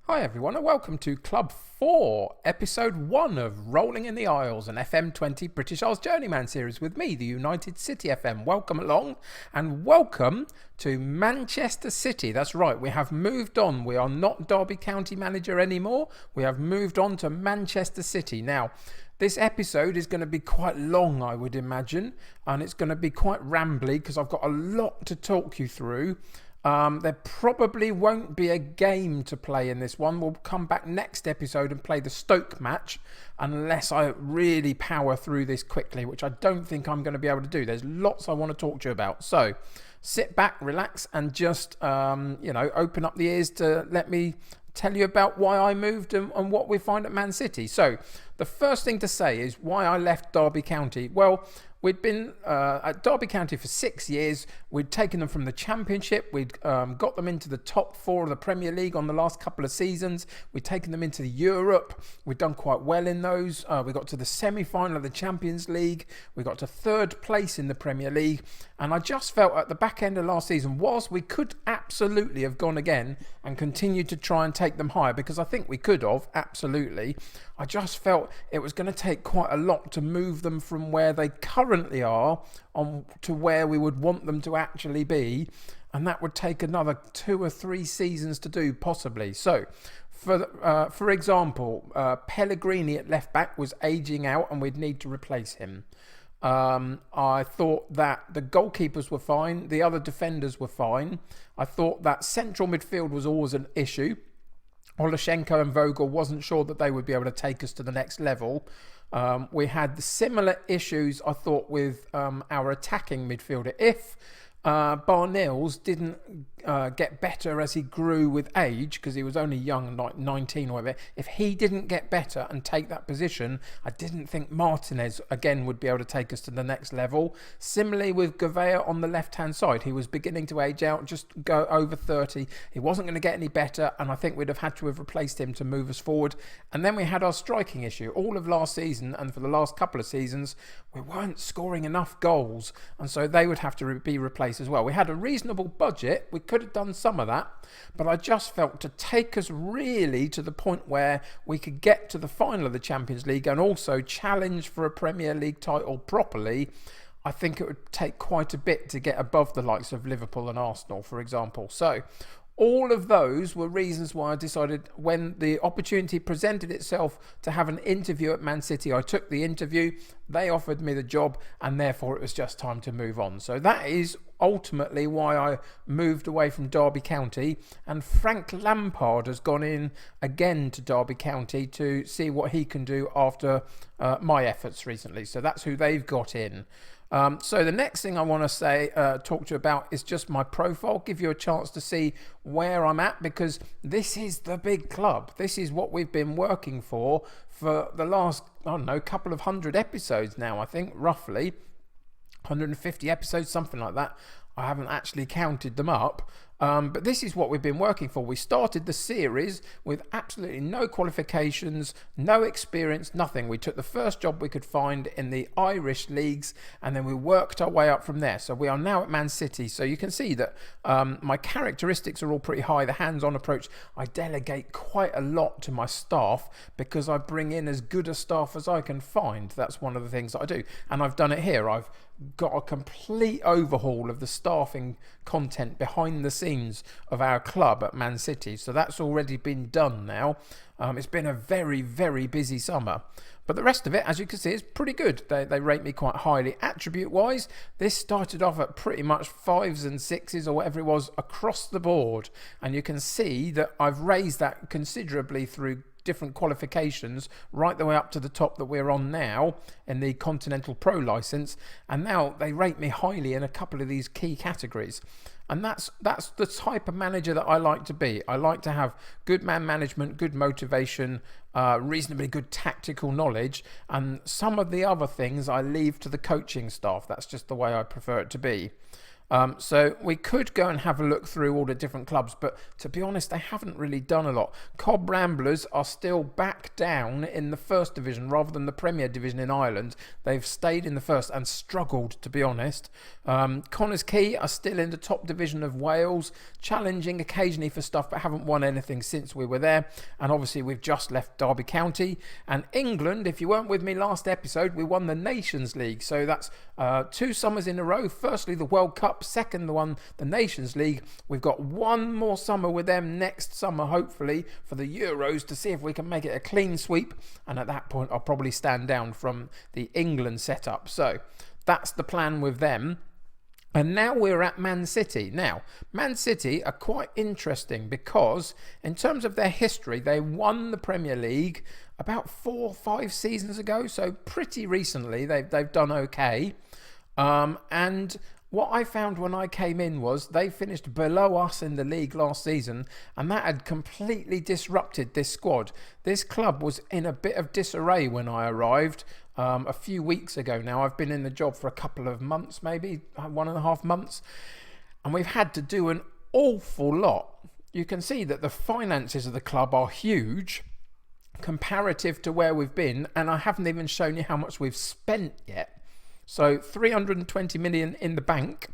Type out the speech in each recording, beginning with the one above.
Hi everyone and welcome to Club 4, Episode 1 of Rolling in the Isles, an FM20 British Isles Journeyman series with me, the United City FM. Welcome along and welcome to Manchester City. That's right, we have moved on. We are not Derby County manager anymore. We have moved on to Manchester City. Now, this episode is going to be quite long, I would imagine, and it's going to be quite rambly because I've got a lot to talk you through. There probably won't be a game to play in this one. We'll come back next episode and play the Stoke match unless I really power through this quickly, which I don't think I'm going to be able to do. There's lots I want to talk to you about. So sit back, relax, and just, open up the ears to let me tell you about why I moved and what we find at Man City. So the first thing to say is why I left Derby County. Well, we'd been at Derby County for 6 years. We'd taken them from the Championship. We'd got them into the top 4 of the Premier League on the last couple of seasons. We'd taken them into Europe. We'd done quite well in those. We got to the semi-final of the Champions League. We got to 3rd place in the Premier League. And I just felt at the back end of last season, whilst we could absolutely have gone again and continued to try and take them higher, because I think we could have, absolutely, I just felt it was going to take quite a lot to move them from where they currently are on to where we would want them to actually be, and that would take another 2 or 3 seasons to do, possibly. So, for example, Pellegrini at left back was aging out, and we'd need to replace him. I thought that the goalkeepers were fine, the other defenders were fine. I thought that central midfield was always an issue. Olashenko and Vogel wasn't sure that they would be able to take us to the next level. We had similar issues, I thought, with our attacking midfielder. If Barnils didn't get better as he grew with age, because he was only young, like 19 or whatever, if he didn't get better and take that position, I didn't think Martinez again would be able to take us to the next level. Similarly with Gouveia on the left hand side, he was beginning to age out, just go over 30. He wasn't going to get any better, and I think we'd have had to have replaced him to move us forward. And then we had our striking issue. All of last season and for the last couple of seasons, we weren't scoring enough goals, and so they would have to be replaced as well. We had a reasonable budget. We could have done some of that, but I just felt to take us really to the point where we could get to the final of the Champions League and also challenge for a Premier League title properly, I think it would take quite a bit to get above the likes of Liverpool and Arsenal, for example. So all of those were reasons why I decided, when the opportunity presented itself to have an interview at Man City, I took the interview, they offered me the job, and therefore it was just time to move on. So that is ultimately why I moved away from Derby County, and Frank Lampard has gone in again to Derby County to see what he can do after my efforts recently. So that's who they've got in. So the next thing I want to talk to you about is just my profile, give you a chance to see where I'm at, because this is the big club. This is what we've been working for the last, couple of 100 episodes now, I think, roughly. 150 episodes, something like that. I haven't actually counted them up. But this is what we've been working for. We started the series with absolutely no qualifications, no experience, nothing. We took the first job we could find in the Irish leagues, and then we worked our way up from there. So we are now at Man City. So you can see that my characteristics are all pretty high. The hands-on approach, I delegate quite a lot to my staff because I bring in as good a staff as I can find. That's one of the things that I do. And I've done it here. I've got a complete overhaul of the staffing content behind the scenes of our club at Man City. So that's already been done now. It's been a very, very busy summer. But the rest of it, as you can see, is pretty good. They rate me quite highly. Attribute-wise, this started off at pretty much 5s and 6s or whatever it was across the board. And you can see that I've raised that considerably through different qualifications right the way up to the top that we're on now in the Continental Pro license, and now they rate me highly in a couple of these key categories. And that's the type of manager that I like to be. I like to have good man management, good motivation, reasonably good tactical knowledge, and some of the other things I leave to the coaching staff. That's just the way I prefer it to be. So we could go and have a look through all the different clubs, but to be honest, they haven't really done a lot. Cobb Ramblers are still back down in the first division rather than the Premier Division in Ireland. They've stayed in the first and struggled, to be honest. Connors Quay are still in the top division of Wales, challenging occasionally for stuff, but haven't won anything since we were there. And obviously, we've just left Derby County. And England, if you weren't with me last episode, we won the Nations League. So that's 2 summers in a row. Firstly, the World Cup. Second, the Nations League. We've got one more summer with them next summer, hopefully, for the Euros to see if we can make it a clean sweep. And at that point, I'll probably stand down from the England setup. So that's the plan with them. And now we're at Man City. Now, Man City are quite interesting because in terms of their history, they won the Premier League about 4 or 5 seasons ago. So pretty recently, they've done okay. And what I found when I came in was they finished below us in the league last season, and that had completely disrupted this squad. This club was in a bit of disarray when I arrived a few weeks ago now. I've been in the job for a couple of months, maybe 1.5 months, and we've had to do an awful lot. You can see that the finances of the club are huge comparative to where we've been, and I haven't even shown you how much we've spent yet. So 320 million in the bank,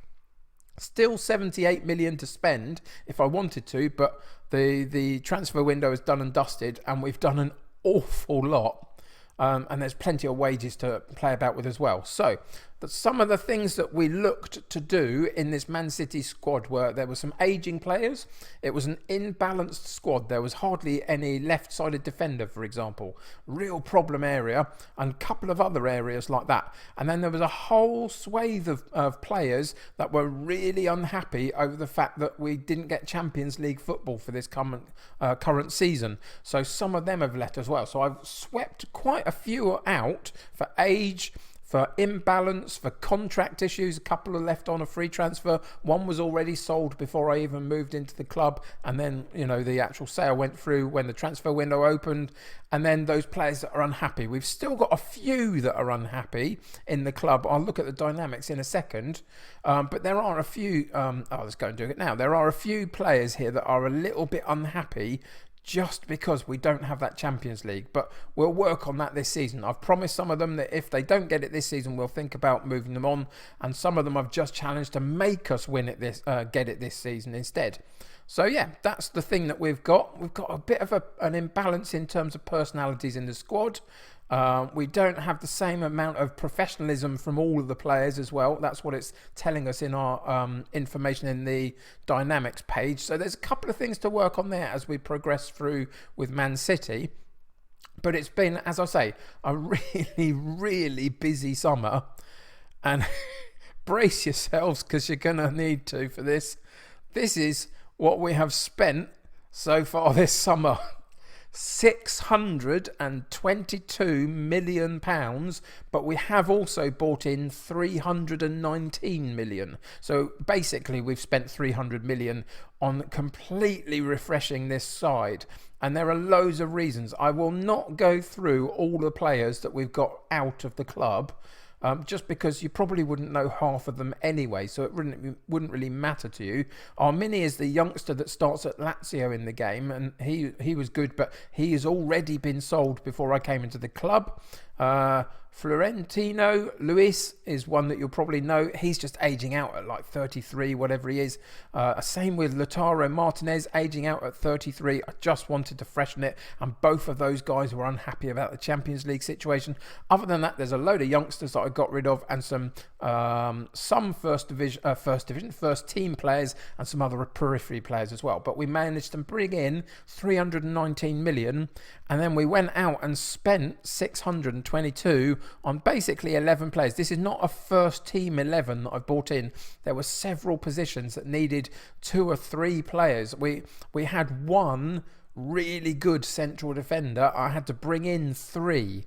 still 78 million to spend if I wanted to, but the transfer window is done and dusted, and we've done an awful lot. And there's plenty of wages to play about with as well. So some of the things that we looked to do in this Man City squad were there were some ageing players. It was an imbalanced squad. There was hardly any left-sided defender, for example. Real problem area, and a couple of other areas like that. And then there was a whole swathe of players that were really unhappy over the fact that we didn't get Champions League football for this current season. So some of them have left as well. So I've swept quite a few out for age, for imbalance, for contract issues. A couple are left on a free transfer. One was already sold before I even moved into the club, and then the actual sale went through when the transfer window opened. And then those players that are unhappy, we've still got a few that are unhappy in the club. I'll look at the dynamics in a second, but there are a few let's go and do it now. There are a few players here that are a little bit unhappy just because we don't have that Champions League. But we'll work on that this season. I've promised some of them that if they don't get it this season, we'll think about moving them on. And some of them I've just challenged to make us get it this season instead. So yeah, that's the thing that we've got. We've got a bit of an imbalance in terms of personalities in the squad. We don't have the same amount of professionalism from all of the players as well. That's what it's telling us in our information in the dynamics page. So there's a couple of things to work on there as we progress through with Man City. But it's been, as I say, a really, really busy summer. And brace yourselves, because you're going to need to for this. This is what we have spent so far this summer. £622 million, but we have also bought in 319 million. So basically we've spent 300 million on completely refreshing this side. And there are loads of reasons. I will not go through all the players that we've got out of the club, just because you probably wouldn't know half of them anyway, so it wouldn't really matter to you. Armini is the youngster that starts at Lazio in the game, and he was good, but he has already been sold before I came into the club. Florentino Luis is one that you'll probably know. He's just aging out at like 33, whatever he is. Same with Lautaro Martinez, aging out at 33. I just wanted to freshen it, and both of those guys were unhappy about the Champions League situation. Other than that, there's a load of youngsters that I got rid of, and some first team players, and some other periphery players as well. But we managed to bring in 319 million, and then we went out and spent 622 on basically 11 players. This is not a first team 11 that I've bought in. There were several positions that needed 2 or 3 players. We had one really good central defender. I had to bring in 3.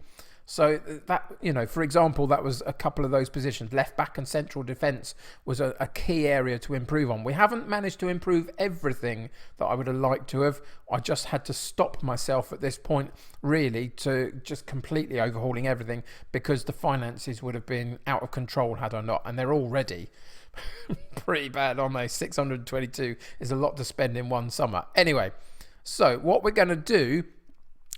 So that, for example, that was a couple of those positions. Left back and central defence was a key area to improve on. We haven't managed to improve everything that I would have liked to have. I just had to stop myself at this point, really, to just completely overhauling everything, because the finances would have been out of control had I not. And they're already pretty bad, aren't they? 622 is a lot to spend in one summer. Anyway, so what we're going to do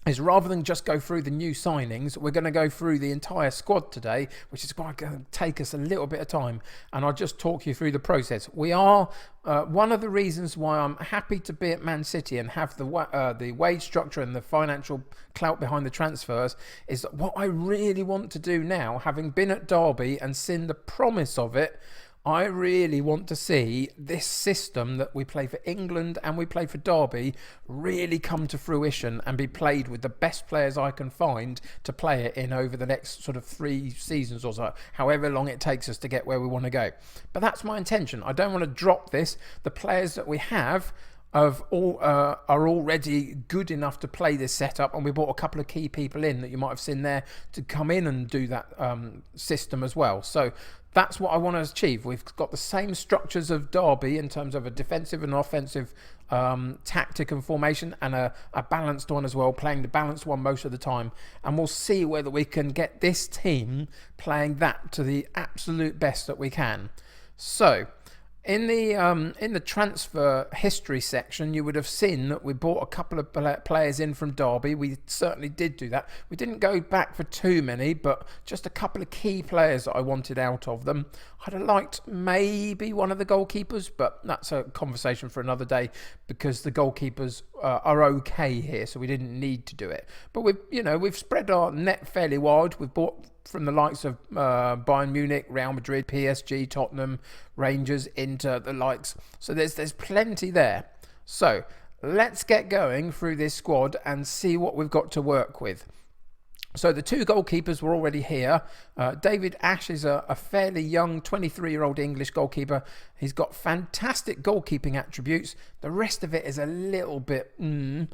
is, rather than just go through the new signings, we're going to go through the entire squad today, which is going to take us a little bit of time, and I'll just talk you through the process. We are one of the reasons why I'm happy to be at Man City and have the wage structure and the financial clout behind the transfers, is that what I really want to do now, having been at Derby and seen the promise of it, I really want to see this system that we play for England and we play for Derby really come to fruition and be played with the best players I can find to play it in over the next sort of 3 seasons or so, however long it takes us to get where we want to go. But that's my intention. I don't want to drop this. The players that we have are already good enough to play this setup, and we brought a couple of key people in that you might have seen there to come in and do that system as well. So that's what I want to achieve. We've got the same structures of Derby in terms of a defensive and offensive tactic and formation, and a balanced one as well, playing the balanced one most of the time. And we'll see whether we can get this team playing that to the absolute best that we can. So in the transfer history section, you would have seen that we bought a couple of players in from Derby. We certainly did do that. We didn't go back for too many, but just a couple of key players that I wanted out of them. I'd have liked maybe one of the goalkeepers, but that's a conversation for another day, because the goalkeepers are okay here, so we didn't need to do it. But we've spread our net fairly wide. We've bought from the likes of Bayern Munich, Real Madrid, PSG, Tottenham, Rangers, Inter, the likes. So there's plenty there. So let's get going through this squad and see what we've got to work with. So the 2 goalkeepers were already here. David Ash is a fairly young 23-year-old English goalkeeper. He's got fantastic goalkeeping attributes. The rest of it is a little bit in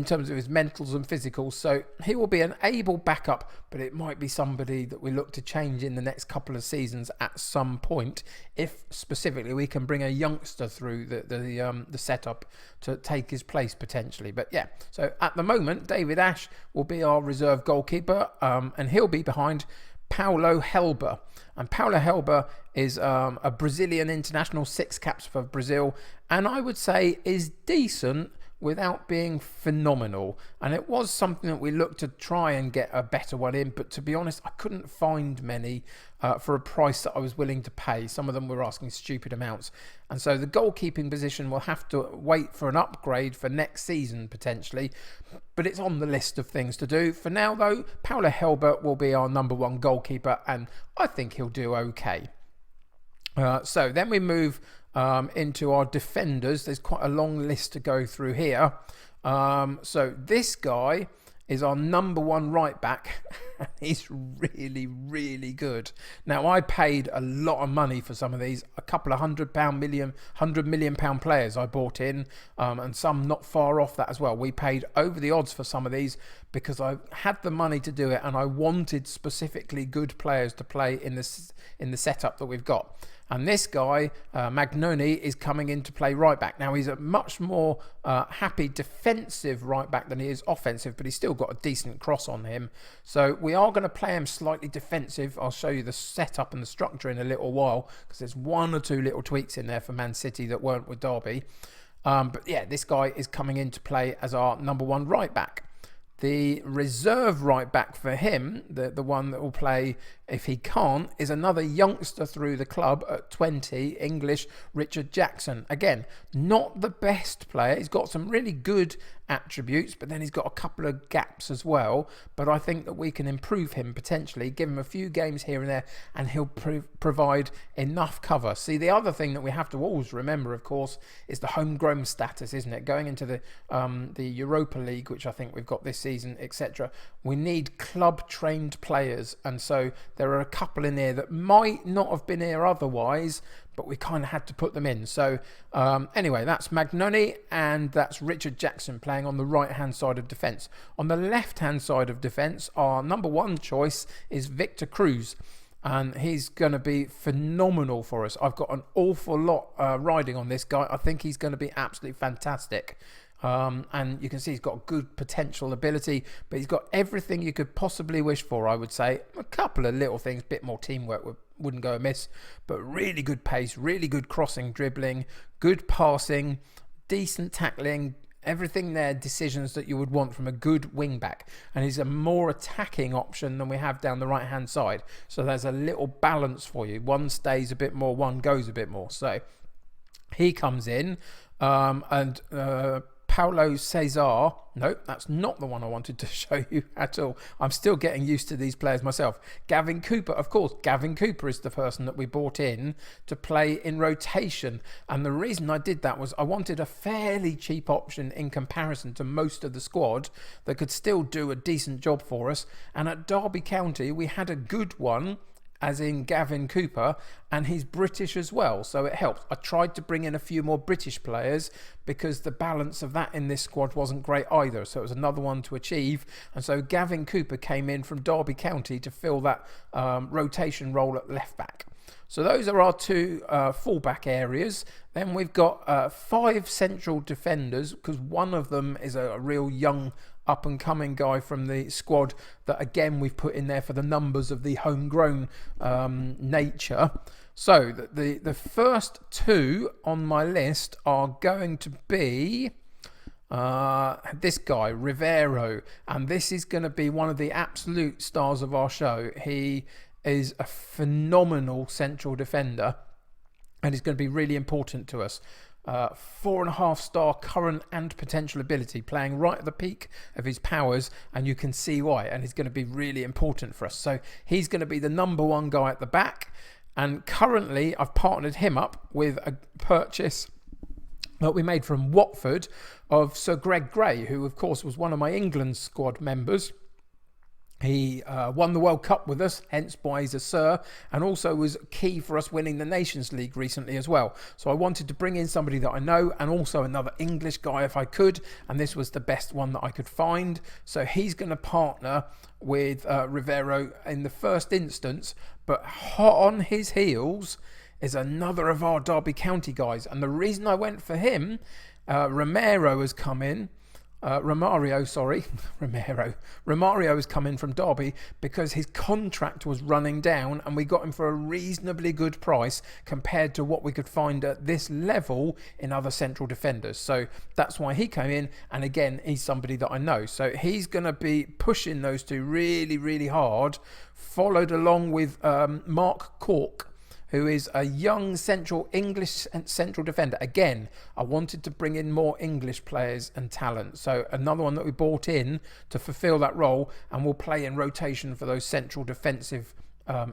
terms of his mentals and physicals. So he will be an able backup, but it might be somebody that we look to change in the next couple of seasons at some point, if specifically we can bring a youngster through the setup to take his place potentially. But yeah, so at the moment, David Ash will be our reserve goalkeeper, and he'll be behind Paulo Helber. And Paulo Helber is a Brazilian international, 6 caps for Brazil, and I would say is decent without being phenomenal. And it was something that we looked to try and get a better one in, but to be honest, I couldn't find many for a price that I was willing to pay. Some of them were asking stupid amounts. And so the goalkeeping position will have to wait for an upgrade for next season potentially, but it's on the list of things to do. For now though, Paulo Helber will be our number 1 goalkeeper, and I think he'll do okay. So then we move into our defenders. There's quite a long list to go through here. So this guy is our number 1 right back. He's really, really good. Now, I paid a lot of money for some of these. A couple of £100 million players I bought in, and some not far off that as well. We paid over the odds for some of these because I had the money to do it, and I wanted specifically good players to play in the setup that we've got. And this guy, Magnoni, is coming in to play right back. Now, he's a much more happy defensive right back than he is offensive, but he's still got a decent cross on him. So we are going to play him slightly defensive. I'll show you the setup and the structure in a little while, because there's 1 or 2 little tweaks in there for Man City that weren't with Derby. But yeah, this guy is coming in to play as our number 1 right back. The reserve right back for him, the one that will play if he can't, is another youngster through the club at 20, English, Richard Jackson. Again, not the best player. He's got some really good attributes, but then he's got a couple of gaps as well. But I think that we can improve him potentially, give him a few games here and there, and he'll provide enough cover. See, the other thing that we have to always remember, of course, is the homegrown status, isn't it? Going into the Europa League, which I think we've got this season, etc. We need club-trained players, and so there are a couple in here that might not have been here otherwise, but we kind of had to put them in. So anyway, that's Magnoni and that's Richard Jackson playing on the right-hand side of defence. On the left-hand side of defence, our number one choice is Victor Cruz. And he's going to be phenomenal for us. I've got an awful lot riding on this guy. I think he's going to be absolutely fantastic. And you can see he's got good potential ability, but he's got everything you could possibly wish for, I would say. A couple of little things, bit more teamwork wouldn't go amiss, but really good pace, really good crossing, dribbling, good passing, decent tackling, everything there, decisions that you would want from a good wing back. And he's a more attacking option than we have down the right hand side, so there's a little balance for you. One stays a bit more, one goes a bit more. So he comes in, and Paulo Cesar, no, that's not the one I wanted to show you at all. I'm still getting used to these players myself. Gavin Cooper, of course, Gavin Cooper is the person that we brought in to play in rotation. And the reason I did that was I wanted a fairly cheap option in comparison to most of the squad that could still do a decent job for us. And at Derby County, we had a good one, as in Gavin Cooper, and he's British as well, so it helps. I tried to bring in a few more British players because the balance of that in this squad wasn't great either, so it was another one to achieve. And so Gavin Cooper came in from Derby County to fill that rotation role at left back. So those are our two full-back areas. Then we've got 5 central defenders, because one of them is a real young up-and-coming guy from the squad that, again, we've put in there for the numbers of the homegrown nature. So the first 2 on my list are going to be this guy, Rivero, and this is going to be one of the absolute stars of our show. He is a phenomenal central defender, and he's going to be really important to us. 4.5-star current and potential ability, playing right at the peak of his powers, and you can see why, and he's going to be really important for us. So he's going to be the number one guy at the back, and currently I've partnered him up with a purchase that we made from Watford of Sir Greg Gray, who of course was one of my England squad members. He won the World Cup with us, hence why he's a Sir, and also was key for us winning the Nations League recently as well. So I wanted to bring in somebody that I know, and also another English guy if I could, and this was the best one that I could find. So he's going to partner with Rivero in the first instance, but hot on his heels is another of our Derby County guys. And the reason I went for him, Romario has come in from Derby because his contract was running down, and we got him for a reasonably good price compared to what we could find at this level in other central defenders. So that's why he came in, and again, he's somebody that I know. So he's going to be pushing those two really, really hard, followed along with Mark Cork, who is a young English central defender. Again, I wanted to bring in more English players and talent. So another one that we brought in to fulfill that role, and will play in rotation for those central defensive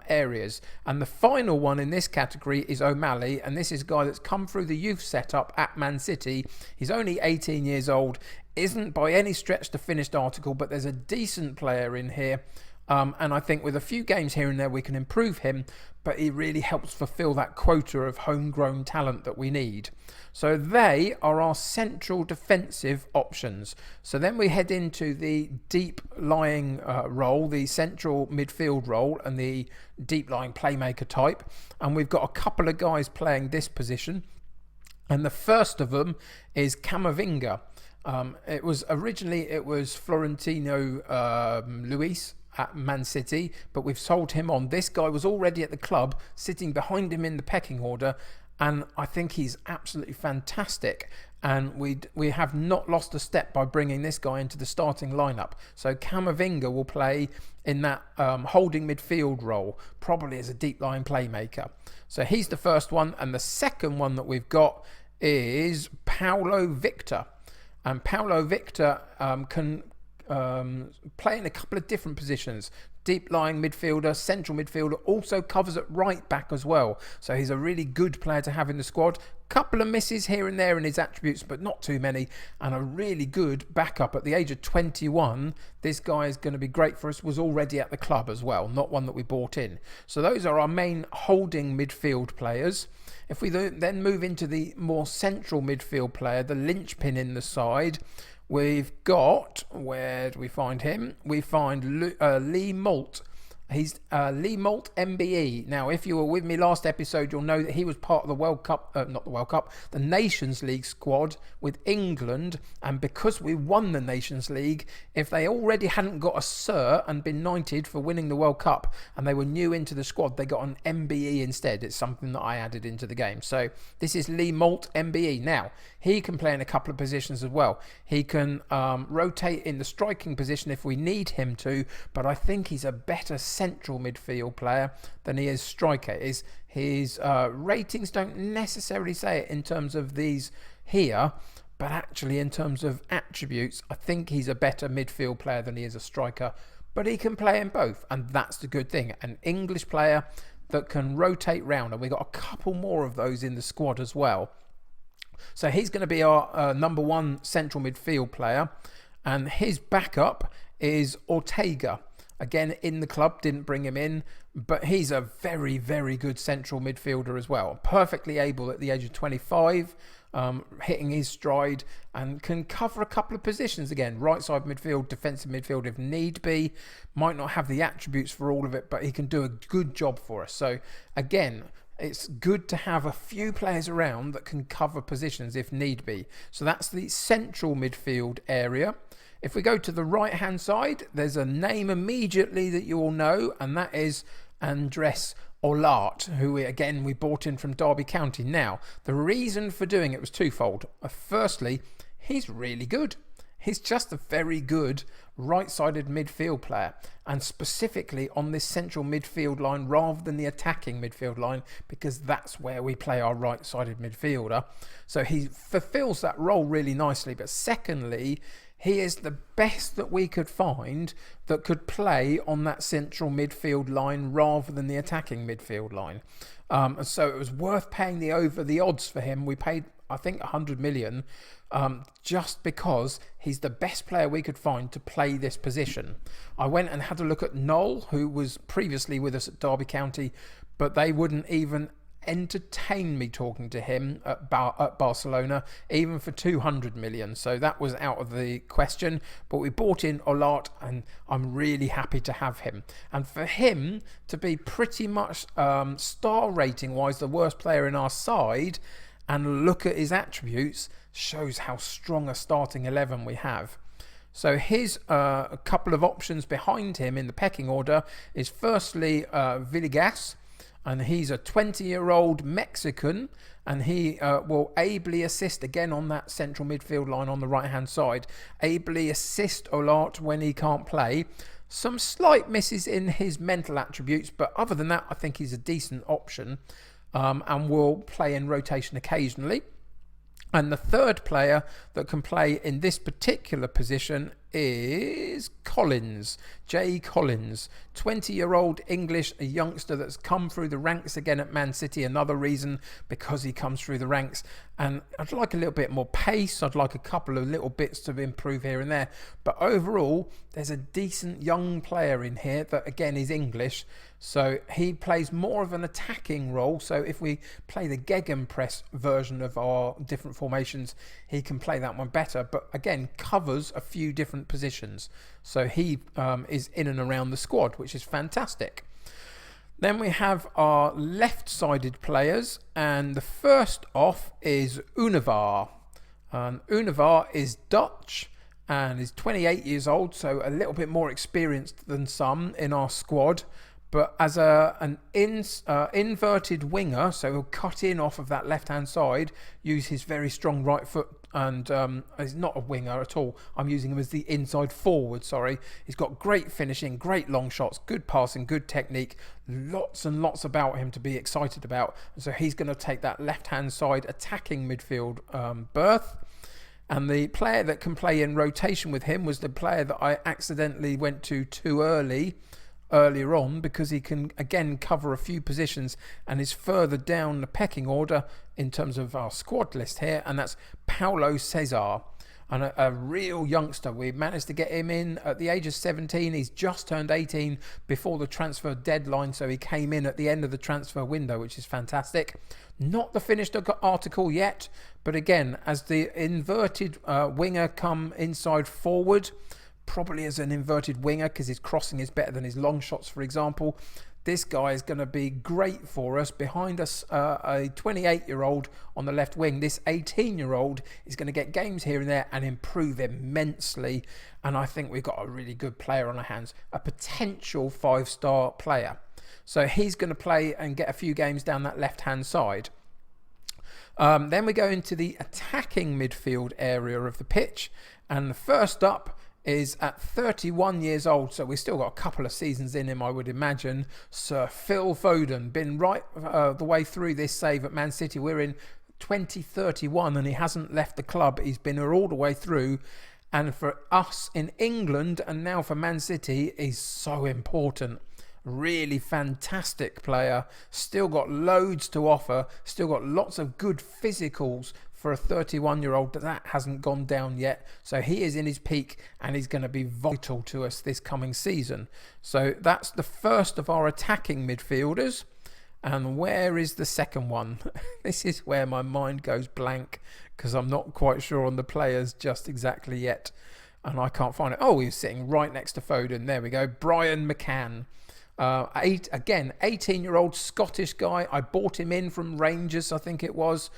areas. And the final one in this category is O'Malley, and this is a guy that's come through the youth setup at Man City. He's only 18 years old, isn't by any stretch the finished article, but there's a decent player in here. And I think with a few games here and there we can improve him, but he really helps fulfill that quota of homegrown talent that we need. So they are our central defensive options. So then we head into the deep lying role, the central midfield role, and the deep lying playmaker type. And we've got a couple of guys playing this position. And the first of them is Camavinga. It was Florentino Luis at Man City, but we've sold him on. This guy was already at the club, sitting behind him in the pecking order, and I think he's absolutely fantastic. And we have not lost a step by bringing this guy into the starting lineup. So Camavinga will play in that holding midfield role, probably as a deep line playmaker. So he's the first one, and the second one that we've got is Paulo Victor. And Paulo Victor can playing a couple of different positions. Deep lying midfielder, central midfielder, also covers at right back as well. So he's a really good player to have in the squad. Couple of misses here and there in his attributes, but not too many, and a really good backup at the age of 21. This guy is going to be great for us. Was already at the club as well, not one that we bought in. So those are our main holding midfield players. If we then move into the more central midfield player, the linchpin in the side, we've got, where do we find him? We find Lee Malt. He's Lee Malt MBE. Now, if you were with me last episode, you'll know that he was part of the World Cup, not the World Cup, the Nations League squad with England. And because we won the Nations League, if they already hadn't got a Sir and been knighted for winning the World Cup and they were new into the squad, they got an MBE instead. It's something that I added into the game. So this is Lee Malt MBE. Now, he can play in a couple of positions as well. He can rotate in the striking position if we need him to, but I think he's a better central midfield player than he is striker. His ratings don't necessarily say it in terms of these here, but actually in terms of attributes, I think he's a better midfield player than he is a striker, but he can play in both, and that's the good thing. An English player that can rotate round, and we've got a couple more of those in the squad as well. So he's going to be our number one central midfield player, and his backup is Ortega. Again, in the club, didn't bring him in, but he's a very, very good central midfielder as well. Perfectly able at the age of 25, hitting his stride, and can cover a couple of positions again. Right side midfield, defensive midfield if need be. Might not have the attributes for all of it, but he can do a good job for us. So again, it's good to have a few players around that can cover positions if need be. So that's the central midfield area. If we go to the right-hand side, there's a name immediately that you all know, and that is Andres Olart, who we bought in from Derby County. Now, the reason for doing it was twofold. Firstly, he's really good. He's just a very good right-sided midfield player, and specifically on this central midfield line rather than the attacking midfield line, because that's where we play our right-sided midfielder. So he fulfills that role really nicely. But secondly, he is the best that we could find that could play on that central midfield line rather than the attacking midfield line. So it was worth paying the odds for him. We paid, I think, 100 million just because he's the best player we could find to play this position. I went and had a look at Noel, who was previously with us at Derby County, but they wouldn't even entertain me talking to him at Barcelona, even for 200 million. So that was out of the question. But we bought in Olart, and I'm really happy to have him. And for him to be pretty much star rating wise the worst player in our side, and look at his attributes, shows how strong a starting 11 we have. So his a couple of options behind him in the pecking order is firstly Villegas, and he's a 20-year-old Mexican, and he will ably assist again on that central midfield line on the right-hand side. Ably assist Olart when he can't play. Some slight misses in his mental attributes, but other than that, I think he's a decent option, and will play in rotation occasionally. And the third player that can play in this particular position is Collins, Jay Collins, 20-year-old English youngster that's come through the ranks again at Man City. Another reason because he comes through the ranks. And I'd like a little bit more pace. I'd like a couple of little bits to improve here and there. But overall, there's a decent young player in here that, again, is English. So he plays more of an attacking role. So if we play the Gegenpress version of our different formations, he can play that one better. But again, covers a few different positions. So he is in and around the squad, which is fantastic. Then we have our left-sided players, and the first off is Univar. Univar is Dutch and is 28 years old, so a little bit more experienced than some in our squad. But as an inverted winger, so he'll cut in off of that left-hand side, use his very strong right foot, and he's not a winger at all. I'm using him as the inside forward, sorry. He's got great finishing, great long shots, good passing, good technique, lots and lots about him to be excited about. So he's going to take that left-hand side attacking midfield berth. And the player that can play in rotation with him was the player that I accidentally went to too earlier on, because he can again cover a few positions and is further down the pecking order in terms of our squad list here, and that's Paulo Cesar. And a real youngster. We managed to get him in at the age of 17. He's just turned 18 before the transfer deadline, so he came in at the end of the transfer window, which is fantastic. Not the finished article yet, but again, as the inverted winger come inside forward, probably as an inverted winger because his crossing is better than his long shots, for example. This guy is going to be great for us. Behind us, a 28-year-old on the left wing. This 18-year-old is going to get games here and there and improve immensely. And I think we've got a really good player on our hands, a potential 5-star player. So he's going to play and get a few games down that left-hand side. Then we go into the attacking midfield area of the pitch. And the first up is at 31 years old, so we've still got a couple of seasons in him, I would imagine. Sir Phil Foden, been right the way through this save at Man City. We're in 2031 and he hasn't left the club. He's been here all the way through. And for us in England and now for Man City, he's so important. Really fantastic player. Still got loads to offer. Still got lots of good physicals for a 31-year-old. That hasn't gone down yet. So he is in his peak and he's going to be vital to us this coming season. So that's the first of our attacking midfielders. And where is the second one? This is where my mind goes blank because I'm not quite sure on the players just exactly yet. And I can't find it. Oh, he's sitting right next to Foden. There we go. Brian McCann. 18-year-old Scottish guy. I bought him in from Rangers, I think it was,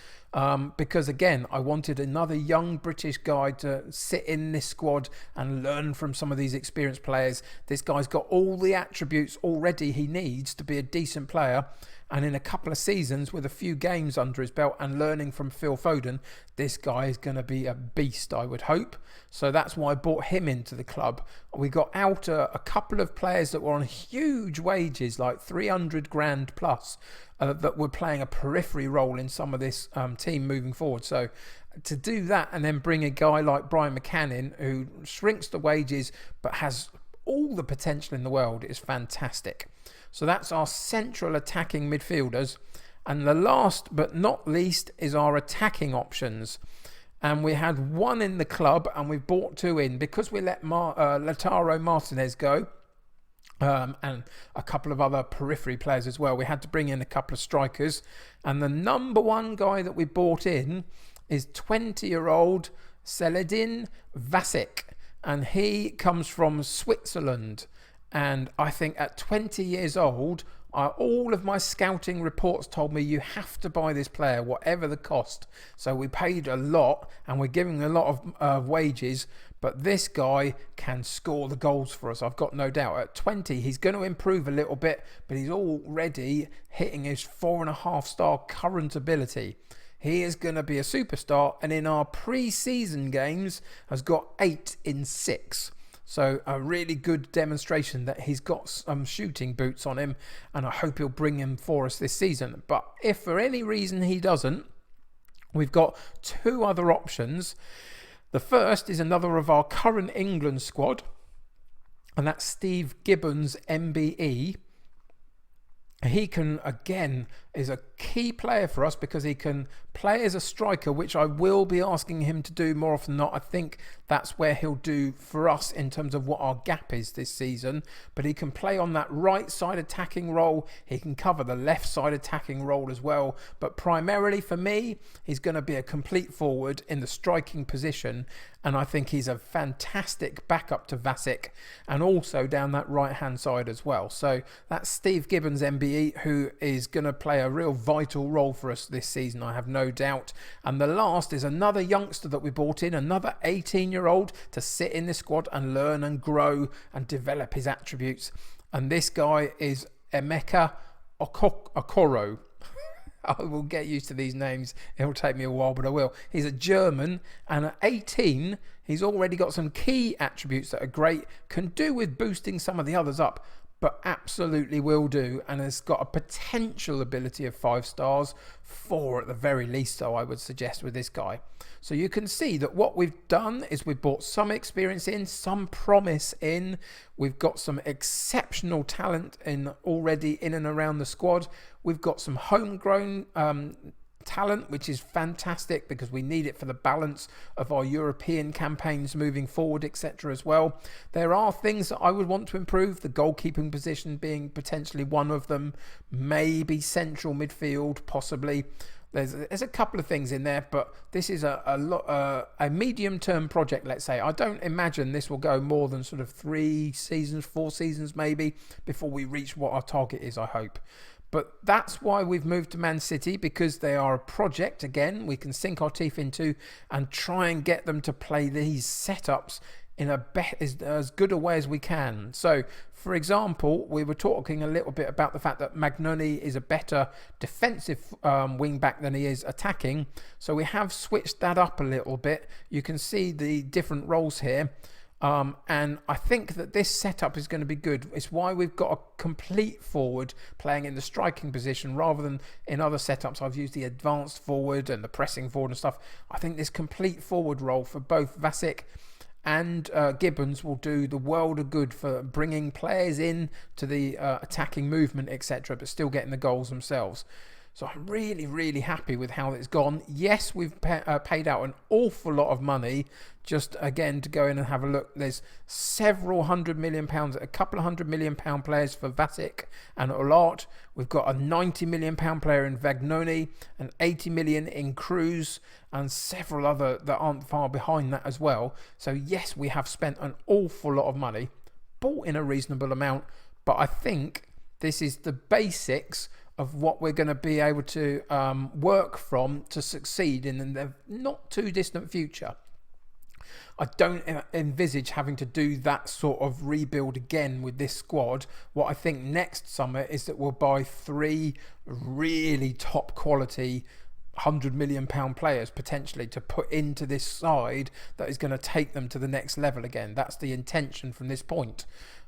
because again, I wanted another young British guy to sit in this squad and learn from some of these experienced players. This guy's got all the attributes already he needs to be a decent player. And in a couple of seasons with a few games under his belt and learning from Phil Foden, this guy is going to be a beast, I would hope. So that's why I brought him into the club. We got out a couple of players that were on huge wages, like 300 grand plus, that were playing a periphery role in some of this team moving forward. So to do that and then bring a guy like Brian McCann in, who shrinks the wages but has all the potential in the world, is fantastic. So that's our central attacking midfielders. And the last but not least is our attacking options. And we had one in the club and we've brought two in because we let Lautaro Martinez go. And a couple of other periphery players as well. We had to bring in a couple of strikers. And the number one guy that we brought in is 20-year-old Seledin Vasic. And he comes from Switzerland. And I think at 20 years old, all of my scouting reports told me you have to buy this player, whatever the cost. So we paid a lot and we're giving a lot of wages. But this guy can score the goals for us, I've got no doubt. At 20, he's going to improve a little bit, but he's already hitting his 4.5-star current ability. He is going to be a superstar. And in our pre-season games, has got 8 in 6. So a really good demonstration that he's got some shooting boots on him, and I hope he'll bring him for us this season. But if for any reason he doesn't, we've got two other options. The first is another of our current England squad, and that's Steve Gibbons, MBE. He can, again, is a key player for us because he can play as a striker, which I will be asking him to do more often than not. I think that's where he'll do for us in terms of what our gap is this season. But he can play on that right side attacking role. He can cover the left side attacking role as well. But primarily for me, he's going to be a complete forward in the striking position. And I think he's a fantastic backup to Vasic and also down that right-hand side as well. So that's Steve Gibbons, MBE, who is going to play a real vital role for us this season, I have no doubt. And the last is another youngster that we brought in, another 18-year-old to sit in the squad and learn and grow and develop his attributes. And this guy is Emeka Okoro. I will get used to these names. It'll take me a while, but I will. He's a German, and at 18, he's already got some key attributes that are great, can do with boosting some of the others up. but absolutely will do, and has got a potential ability of 5 stars, 4 at the very least, so I would suggest with this guy. So you can see that what we've done is we've brought some experience in, some promise in, we've got some exceptional talent in already in and around the squad, we've got some homegrown talent, which is fantastic because we need it for the balance of our European campaigns moving forward, etc. as well. There are things that I would want to improve, the goalkeeping position being potentially one of them, maybe central midfield possibly. There's a couple of things in there, but this is a medium-term project, let's say. I don't imagine this will go more than sort of 3 seasons, 4 seasons maybe, before we reach what our target is, I hope. But that's why we've moved to Man City, because they are a project, again, we can sink our teeth into and try and get them to play these setups in as good a way as we can. So, for example, we were talking a little bit about the fact that Magnoni is a better defensive wing back than he is attacking. So we have switched that up a little bit. You can see the different roles here. And I think that this setup is going to be good. It's why we've got a complete forward playing in the striking position rather than in other setups. I've used the advanced forward and the pressing forward and stuff. I think this complete forward role for both Vasic and Gibbons will do the world of good for bringing players in to the attacking movement, etc., but still getting the goals themselves. So I'm really, really happy with how it's gone. Yes, we've paid out an awful lot of money just, again, to go in and have a look. There's several £100 million, a couple of £100 million players for Vasic and Olart. We've got a £90 million player in Vagnoni, an £80 million in Cruz, and several other that aren't far behind that as well. So yes, we have spent an awful lot of money, bought in a reasonable amount, but I think this is the basics of what we're going to be able to work from to succeed in the not too distant future. I don't envisage having to do that sort of rebuild again with this squad. What I think next summer is that we'll buy 3 really top quality £100 million players potentially to put into this side that is going to take them to the next level again. That's the intention from this point.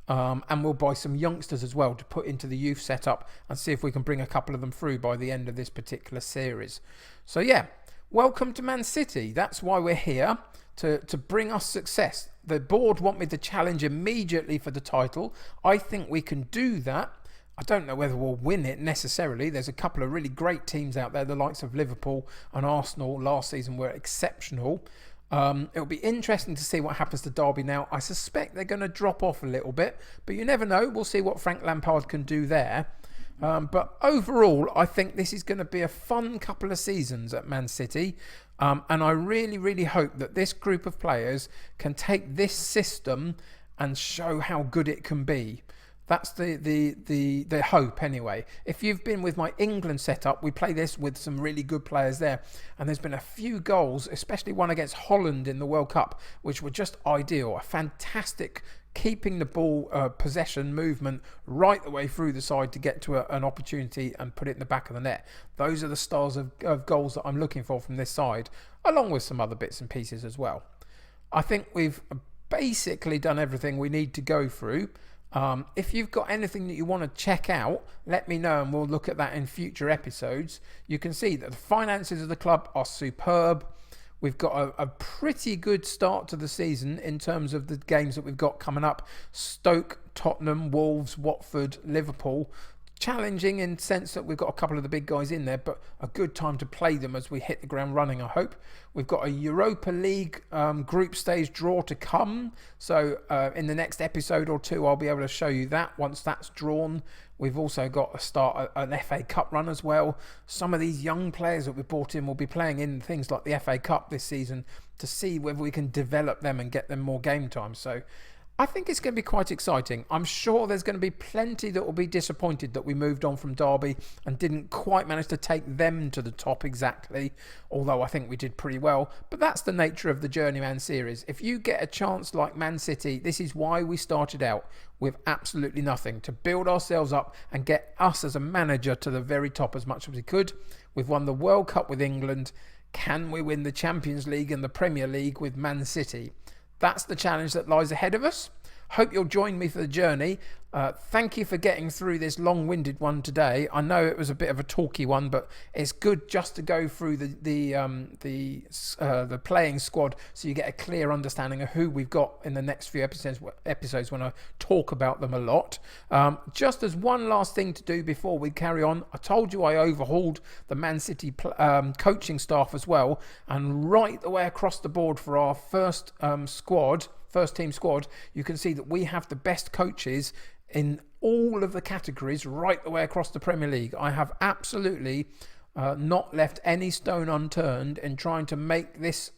And we'll buy some youngsters as well to put into the youth setup and see if we can bring a couple of them through by the end of this particular series. So yeah, welcome to Man City. That's why we're here, to bring us success. The board want me to challenge immediately for the title. I think we can do that. I don't know whether we'll win it necessarily. There's a couple of really great teams out there. The likes of Liverpool and Arsenal last season were exceptional. It'll be interesting to see what happens to Derby now. I suspect they're going to drop off a little bit, but you never know. We'll see what Frank Lampard can do there. But overall, I think this is going to be a fun couple of seasons at Man City. And I really, really hope that this group of players can take this system and show how good it can be. That's the hope anyway. If you've been with my England setup, we play this with some really good players there. And there's been a few goals, especially one against Holland in the World Cup, which were just ideal. A fantastic keeping the ball possession movement right the way through the side to get to an opportunity and put it in the back of the net. Those are the styles of goals that I'm looking for from this side, along with some other bits and pieces as well. I think we've basically done everything we need to go through. If you've got anything that you want to check out, let me know and we'll look at that in future episodes. You can see that the finances of the club are superb. We've got a pretty good start to the season in terms of the games that we've got coming up. Stoke, Tottenham, Wolves, Watford, Liverpool. Challenging in the sense that we've got a couple of the big guys in there, but a good time to play them as we hit the ground running, I hope. We've got a Europa League group stage draw to come. So in the next episode or 2, I'll be able to show you that once that's drawn. We've also got to start an FA Cup run as well. Some of these young players that we brought in will be playing in things like the FA Cup this season to see whether we can develop them and get them more game time. So I think it's going to be quite exciting. I'm sure there's going to be plenty that will be disappointed that we moved on from Derby and didn't quite manage to take them to the top exactly, although I think we did pretty well. But that's the nature of the Journeyman series. If you get a chance like Man City, this is why we started out with absolutely nothing, to build ourselves up and get us as a manager to the very top as much as we could. We've won the World Cup with England. Can we win the Champions League and the Premier League with Man City? That's the challenge that lies ahead of us. Hope you'll join me for the journey. Thank you for getting through this long-winded one today. I know it was a bit of a talky one, but it's good just to go through the playing squad so you get a clear understanding of who we've got in the next few episodes when I talk about them a lot. Just as one last thing to do before we carry on, I told you I overhauled the Man City coaching staff as well, and right the way across the board for our first team squad, you can see that we have the best coaches in all of the categories right the way across the Premier League. I have absolutely not left any stone unturned in trying to make this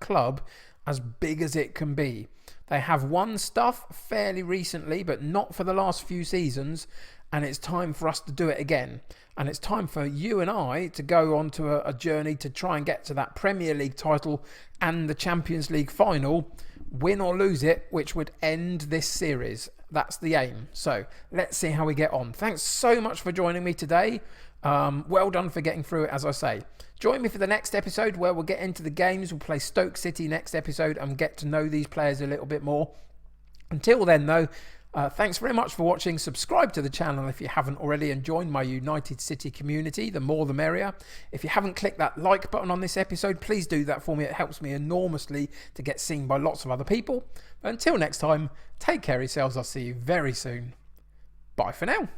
club as big as it can be. They have won stuff fairly recently, but not for the last few seasons, and it's time for us to do it again. And it's time for you and I to go on to a journey to try and get to that Premier League title and the Champions League final, win or lose it, which would end this series. That's the aim. So let's see how we get on. Thanks so much for joining me today. Well done for getting through it, as I say. Join me for the next episode where we'll get into the games. We'll play Stoke City next episode and get to know these players a little bit more. Until then, though, thanks very much for watching. Subscribe to the channel if you haven't already and join my United City community. The more the merrier. If you haven't clicked that like button on this episode, please do that for me. It helps me enormously to get seen by lots of other people. But until next time, take care of yourselves. I'll see you very soon. Bye for now.